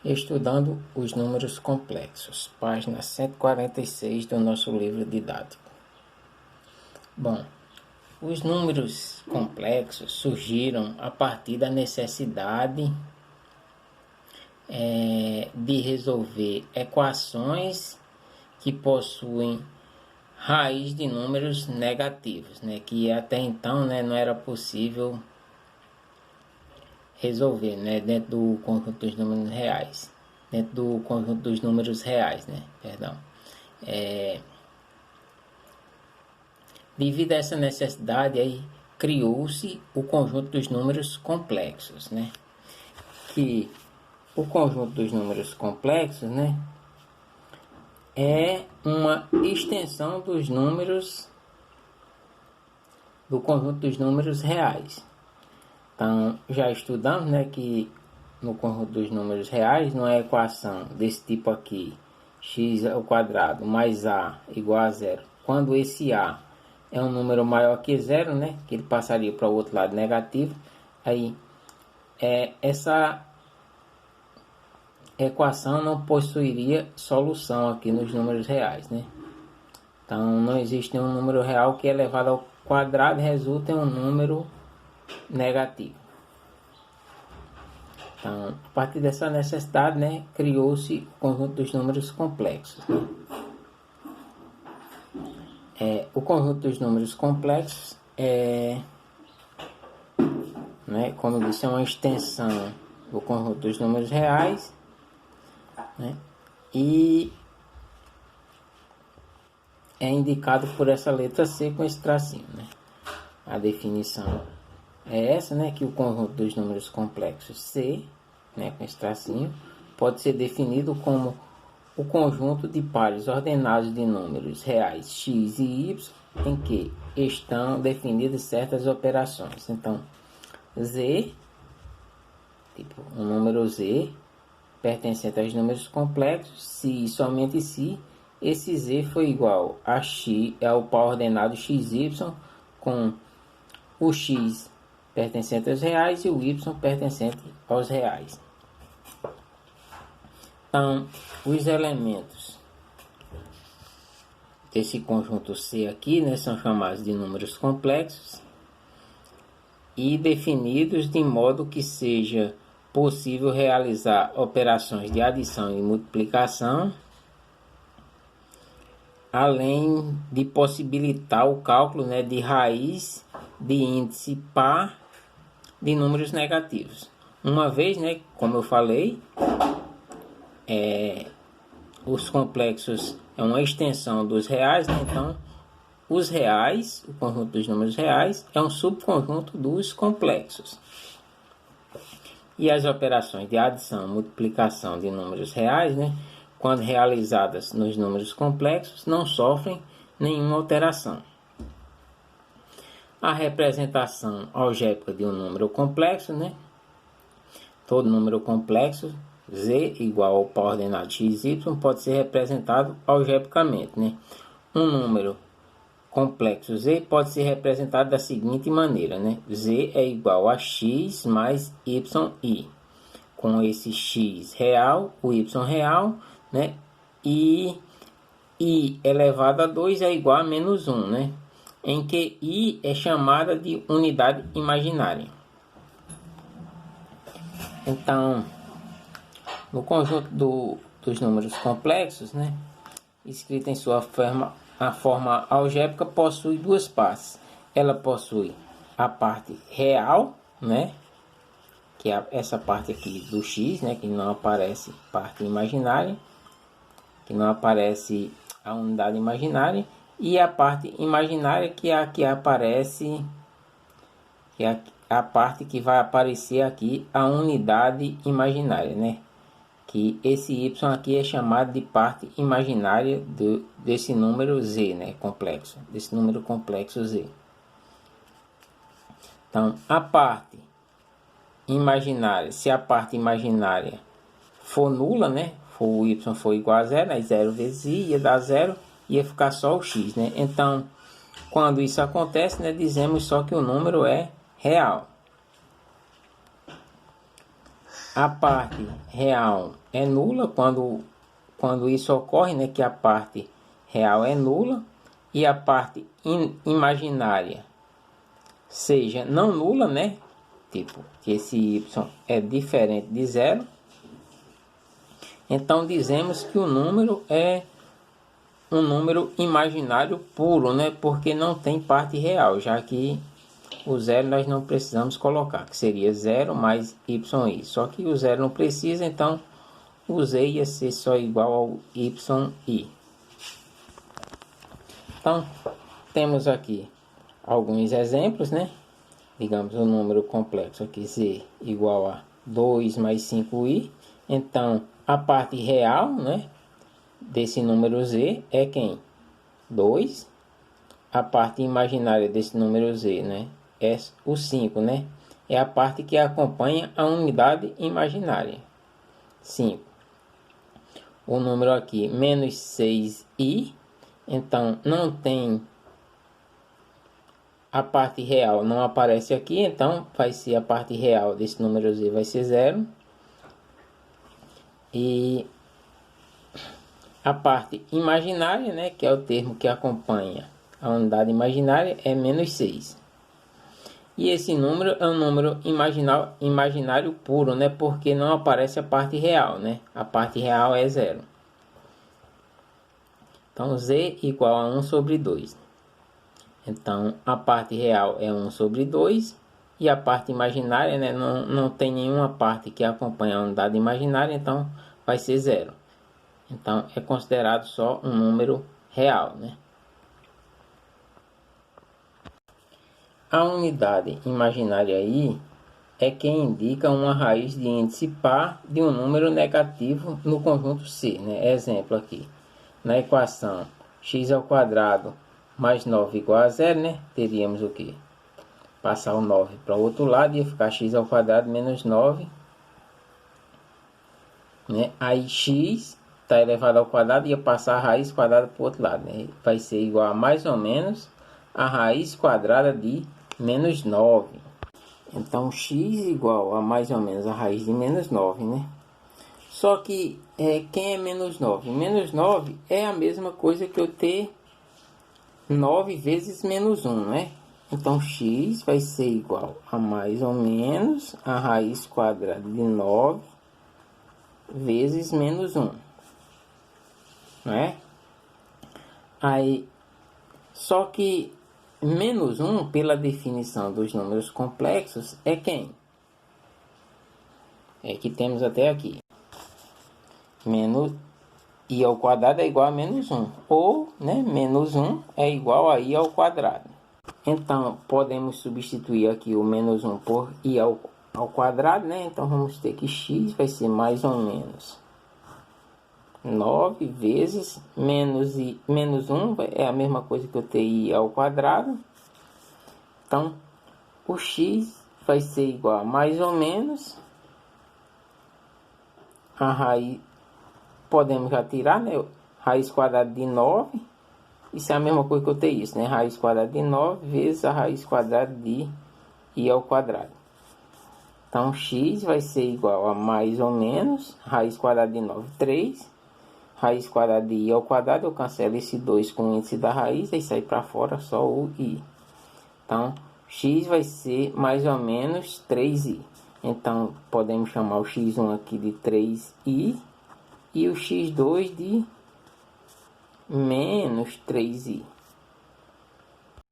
Estudando os números complexos, página 146 do nosso livro didático. Bom, os números complexos surgiram a partir da necessidade de resolver equações que possuem raiz de números negativos, que até então não era possível resolver, dentro do conjunto dos números reais, devido a essa necessidade aí criou-se o conjunto dos números complexos, que o conjunto dos números complexos, é uma extensão dos números do conjunto dos números reais. Então, já estudamos, que no conjunto dos números reais, numa equação desse tipo aqui, x ao quadrado mais a igual a zero, quando esse a é um número maior que zero, que ele passaria para o outro lado negativo, aí essa equação não possuiria solução aqui nos números reais, Então, não existe nenhum número real que elevado ao quadrado resulta em um número negativo. Então, a partir dessa necessidade, criou-se o conjunto dos números complexos. O conjunto dos números complexos como eu disse, é uma extensão do conjunto dos números reais, e é indicado por essa letra C com esse tracinho, A definição é essa, que o conjunto dos números complexos C, com esse tracinho, pode ser definido como o conjunto de pares ordenados de números reais x e y em que estão definidas certas operações. Então, Z, tipo o número Z, pertencente aos números complexos, se e somente se esse Z foi igual a x, ao par ordenado xy, com o x pertencente aos reais e o y pertencente aos reais. Então, os elementos desse conjunto C aqui, são chamados de números complexos e definidos de modo que seja possível realizar operações de adição e multiplicação, além de possibilitar o cálculo de raiz de índice par de números negativos. Uma vez, como eu falei, os complexos é uma extensão dos reais, então os reais, o conjunto dos números reais, é um subconjunto dos complexos. E as operações de adição e multiplicação de números reais, quando realizadas nos números complexos, não sofrem nenhuma alteração. A representação algébrica de um número complexo, todo número complexo, Z igual ao par ordenado xy, pode ser representado algebricamente, Um número complexo Z pode ser representado da seguinte maneira, Z é igual a x mais yi, com esse x real, o y real, e i elevado a 2 é igual a menos 1, em que i é chamada de unidade imaginária. Então, no conjunto dos números complexos, escrito em sua forma algébrica, possui duas partes. Ela possui a parte real, que é essa parte aqui do x, que não aparece parte imaginária, que não aparece a unidade imaginária, e a parte imaginária, que é a que aparece, que é a parte que vai aparecer aqui, a unidade imaginária, que esse y aqui é chamado de parte imaginária desse número Z, complexo, desse número complexo Z. Então, a parte imaginária, se a parte imaginária for nula, o y for igual a zero, aí 0 vezes i ia dar zero, ia ficar só o x, Então, quando isso acontece, dizemos só que o número é real. a parte real é nula quando isso ocorre, né, que a parte real é nula e a parte imaginária seja não nula, né, tipo que esse y é diferente de zero, então dizemos que o número é um número imaginário puro, né, porque não tem parte real, já que o zero nós não precisamos colocar, que seria 0 mais y. Só que o zero não precisa, então o z ia ser só igual ao y. Então, temos aqui alguns exemplos, né? Digamos o número complexo aqui, z igual a 2 mais 5i. Então, a parte real, né, desse número z é quem? 2. A parte imaginária desse número z, né, é o 5, né? É a parte que acompanha a unidade imaginária. 5. O número aqui, menos 6i. Então, não tem a parte real, não aparece aqui. Então, vai ser a parte real desse número z, vai ser 0. E a parte imaginária, né, que é o termo que acompanha a unidade imaginária, é menos 6. E esse número é um número imaginário puro, né? Porque não aparece a parte real, né? A parte real é 0. Então, z igual a 1 sobre 2. Então, a parte real é 1 sobre 2. E a parte imaginária, né? Não tem nenhuma parte que acompanha a unidade imaginária, então vai ser 0. Então, é considerado só um número real, né? A unidade imaginária i é quem indica uma raiz de índice par de um número negativo no conjunto C, né? Exemplo aqui, na equação x² mais 9 igual a 0, né? Teríamos o quê? Passar o 9 para o outro lado, ia ficar x² menos 9, né? Aí x está elevado ao quadrado, ia passar a raiz quadrada para o outro lado, né? Vai ser igual a mais ou menos a raiz quadrada de menos 9. Então, x igual a mais ou menos a raiz de menos 9, né? Só que, quem é menos 9? Menos 9 é a mesma coisa que eu ter 9 vezes menos 1, né? Então, x vai ser igual a mais ou menos a raiz quadrada de 9 vezes menos 1, né? Aí, só que menos 1, pela definição dos números complexos, é quem? É que temos até aqui. Menos i ao quadrado é igual a menos 1. Ou, né, menos 1 é igual a i ao quadrado. Então, podemos substituir aqui o menos 1 por i ao quadrado, né? Então, vamos ter que x vai ser mais ou menos 9 vezes menos 1 é a mesma coisa que eu ter i ao quadrado. Então, o x vai ser igual a mais ou menos a raiz, podemos já tirar, né? Raiz quadrada de 9, isso é a mesma coisa que eu ter isso, né? Raiz quadrada de 9 vezes a raiz quadrada de i ao quadrado. Então, x vai ser igual a mais ou menos raiz quadrada de 9, 3. Raiz quadrada de i ao quadrado, eu cancelo esse 2 com o índice da raiz, aí sai para fora só o i. Então, x vai ser mais ou menos 3i. Então, podemos chamar o x1 aqui de 3i e o x2 de menos 3i.